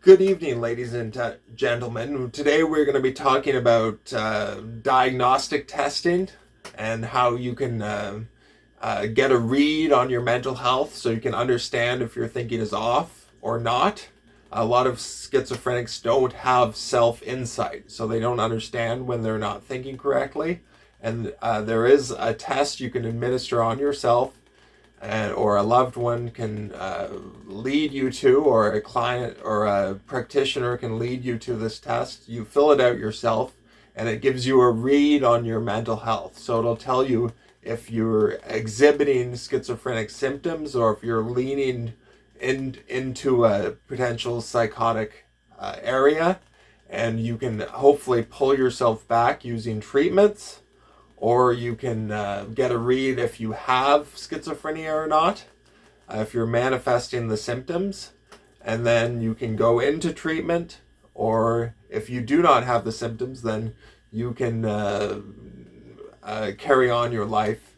Good evening, ladies and gentlemen. Today we're going to be talking about diagnostic testing and how you can get a read on your mental health so you can understand if your thinking is off or not. A lot of schizophrenics don't have self-insight, so they don't understand when they're not thinking correctly. And there is a test you can administer on yourself or a loved one can lead you to, or a client or a practitioner can lead you to this test. You fill it out yourself, and it gives you a read on your mental health. So it'll tell you if you're exhibiting schizophrenic symptoms or if you're leaning into a potential psychotic area, and you can hopefully pull yourself back using treatments, or you can get a read if you have schizophrenia or not, if you're manifesting the symptoms, and then you can go into treatment. Or if you do not have the symptoms, then you can carry on your life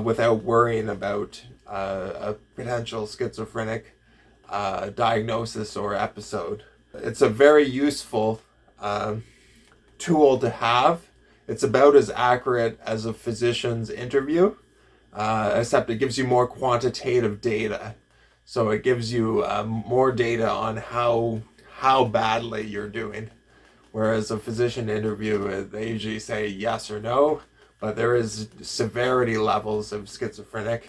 without worrying about a potential schizophrenic diagnosis or episode. It's a very useful tool to have. It's about as accurate as a physician's interview, except it gives you more quantitative data. So it gives you more data on how badly you're doing. Whereas a physician interview, they usually say yes or no, but there is severity levels of schizophrenia,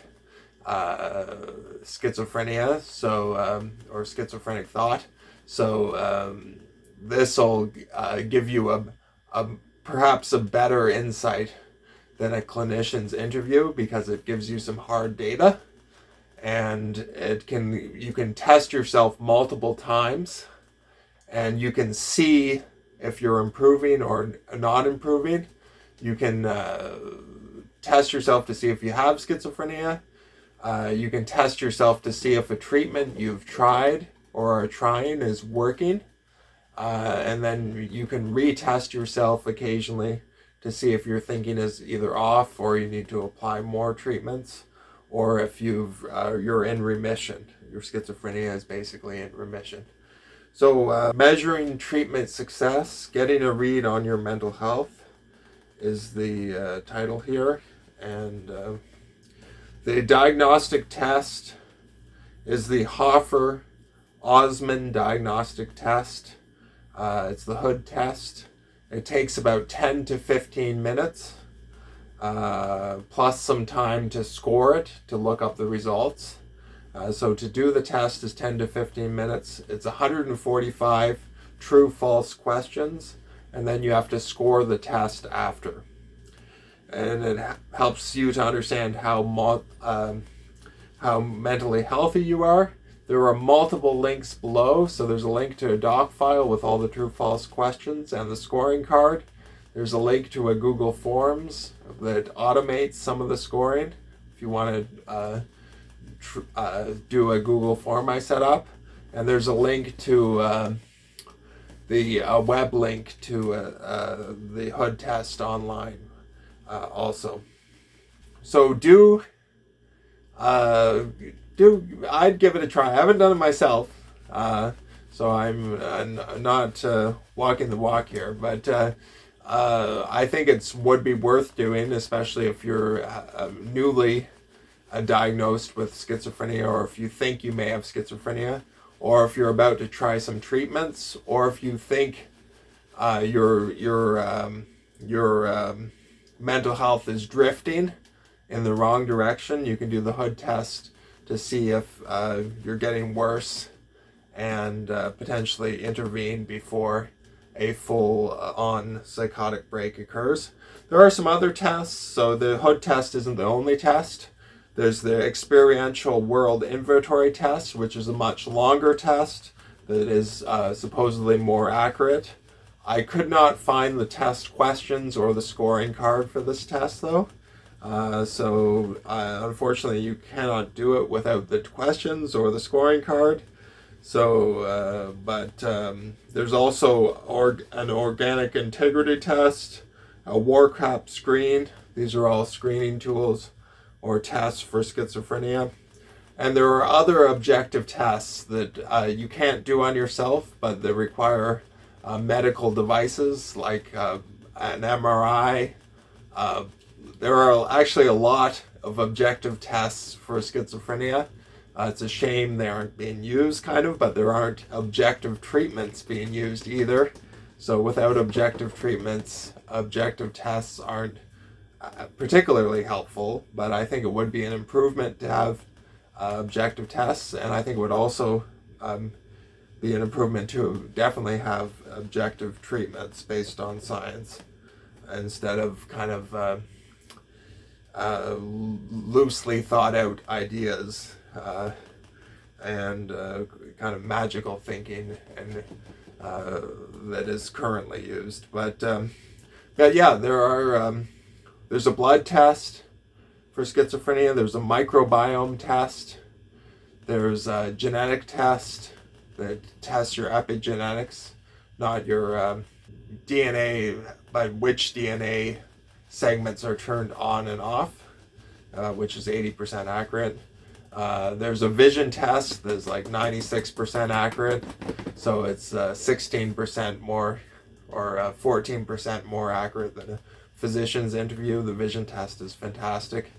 or schizophrenic thought. So this will give you a perhaps a better insight than a clinician's interview, because it gives you some hard data, and you can test yourself multiple times, and you can see if you're improving or not improving. You can test yourself to see if you have schizophrenia. You can test yourself to see if a treatment you've tried or are trying is working. And then you can retest yourself occasionally to see if your thinking is either off or you need to apply more treatments, or if you're in remission. Your schizophrenia is basically in remission. So measuring treatment success, getting a read on your mental health is the title here. And the diagnostic test is the Hoffer Osmond Diagnostic test. It's the hood test. It takes about 10 to 15 minutes, plus some time to score it, to look up the results. So to do the test is 10 to 15 minutes. It's 145 true-false questions, and then you have to score the test after. And it helps you to understand how mentally healthy you are. There are multiple links below, so there's a link to a doc file with all the true-false questions and the scoring card. There's a link to a Google Forms that automates some of the scoring, if you want to do a Google form I set up. And there's a link to the web link to the hood test online also. So I'd give it a try. I haven't done it myself, so I'm not walking the walk here, but I think it would be worth doing, especially if you're newly diagnosed with schizophrenia, or if you think you may have schizophrenia, or if you're about to try some treatments, or if you think your mental health is drifting in the wrong direction. You can do the hood test to see if you're getting worse, and potentially intervene before a full-on psychotic break occurs. There are some other tests, so the hood test isn't the only test. There's the experiential world inventory test, which is a much longer test that is supposedly more accurate. I could not find the test questions or the scoring card for this test, though. So unfortunately you cannot do it without the questions or the scoring card. So, but there's also an organic integrity test, a Warcap screen. These are all screening tools or tests for schizophrenia. And there are other objective tests that you can't do on yourself, but that require medical devices like an MRI. There are actually a lot of objective tests for schizophrenia. It's a shame they aren't being used, but there aren't objective treatments being used either. So without objective treatments, objective tests aren't particularly helpful, but I think it would be an improvement to have objective tests, and I think it would also be an improvement to definitely have objective treatments based on science instead of loosely thought out ideas and kind of magical thinking and that is currently used. But yeah, there's a blood test for schizophrenia. There's a microbiome test. There's a genetic test that tests your epigenetics, not your DNA, but which DNA segments are turned on and off, which is 80% accurate. There's a vision test that's like 96% accurate, so it's 16% more or 14% more accurate than a physician's interview. The vision test is fantastic.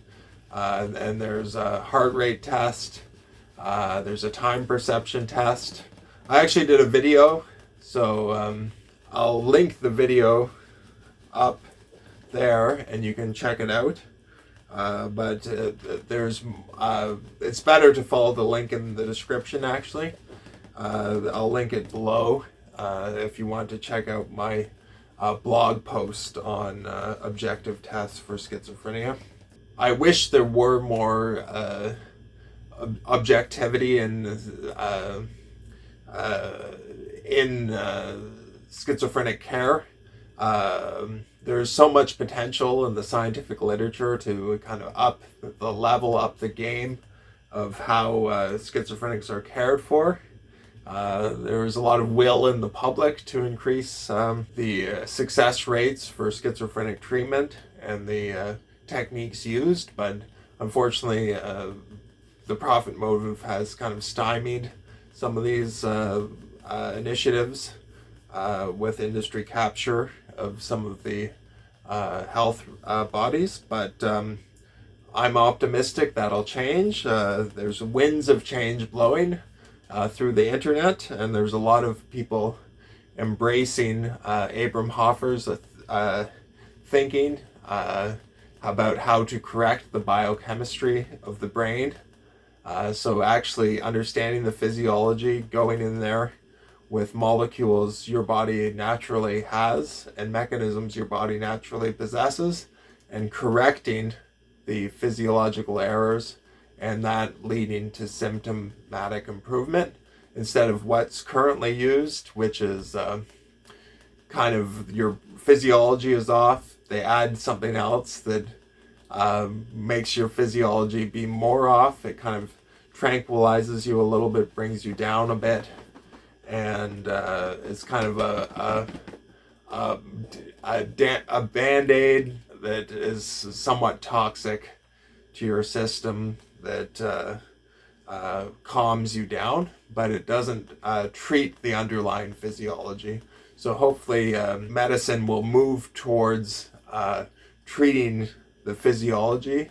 And there's a heart rate test. There's a time perception test. I actually did a video, so I'll link the video up there and you can check it out. But it's better to follow the link in the description actually. I'll link it below if you want to check out my blog post on objective tests for schizophrenia. I wish there were more objectivity in schizophrenic care. There's so much potential in the scientific literature to kind of up the game of how schizophrenics are cared for. There's a lot of will in the public to increase the success rates for schizophrenic treatment and the techniques used, but unfortunately the profit motive has kind of stymied some of these initiatives with industry capture of some of the health bodies, but I'm optimistic that'll change. There's winds of change blowing through the internet, and there's a lot of people embracing Abram Hoffer's thinking about how to correct the biochemistry of the brain. So actually understanding the physiology, going in there with molecules your body naturally has and mechanisms your body naturally possesses, and correcting the physiological errors, and that leading to symptomatic improvement instead of what's currently used, which is kind of your physiology is off. They add something else that makes your physiology be more off. It kind of tranquilizes you a little bit, brings you down a bit, and it's kind of a band-aid that is somewhat toxic to your system, that calms you down, but it doesn't treat the underlying physiology. So hopefully medicine will move towards treating the physiology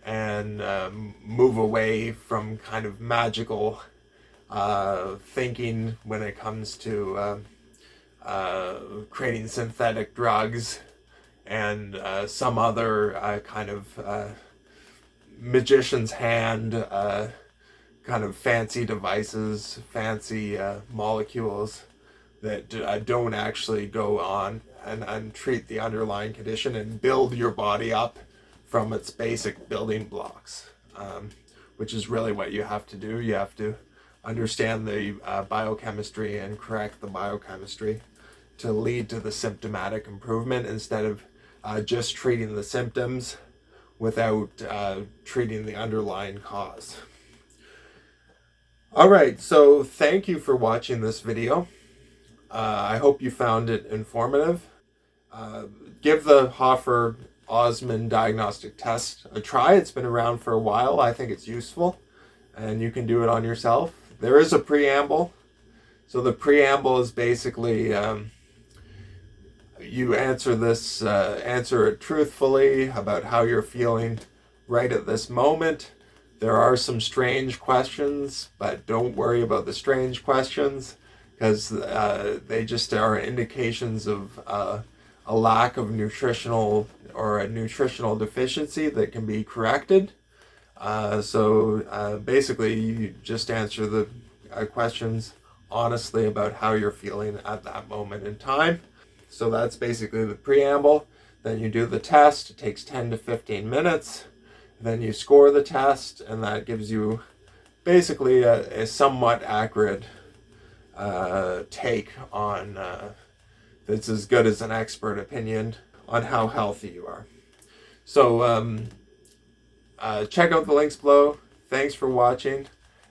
and move away from kind of magical thinking when it comes to creating synthetic drugs and some other kind of magician's hand, kind of fancy devices, fancy molecules that don't actually go on and treat the underlying condition and build your body up from its basic building blocks, which is really what you have to do. You have to understand the biochemistry and correct the biochemistry to lead to the symptomatic improvement instead of just treating the symptoms without treating the underlying cause. All right, so thank you for watching this video. I hope you found it informative. Give the Hoffer Osmond Diagnostic Test a try. It's been around for a while. I think it's useful, and you can do it on yourself. There is a preamble. So the preamble is basically you answer it truthfully about how you're feeling right at this moment. There are some strange questions, but don't worry about the strange questions, because they just are indications of a lack of nutritional or a nutritional deficiency that can be corrected. So basically, you just answer the questions honestly about how you're feeling at that moment in time. So that's basically the preamble. Then you do the test. It takes 10 to 15 minutes. Then you score the test, and that gives you basically a somewhat accurate take on that's as good as an expert opinion on how healthy you are. So check out the links below. Thanks for watching,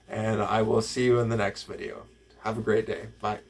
and I will see you in the next video. Have a great day. Bye.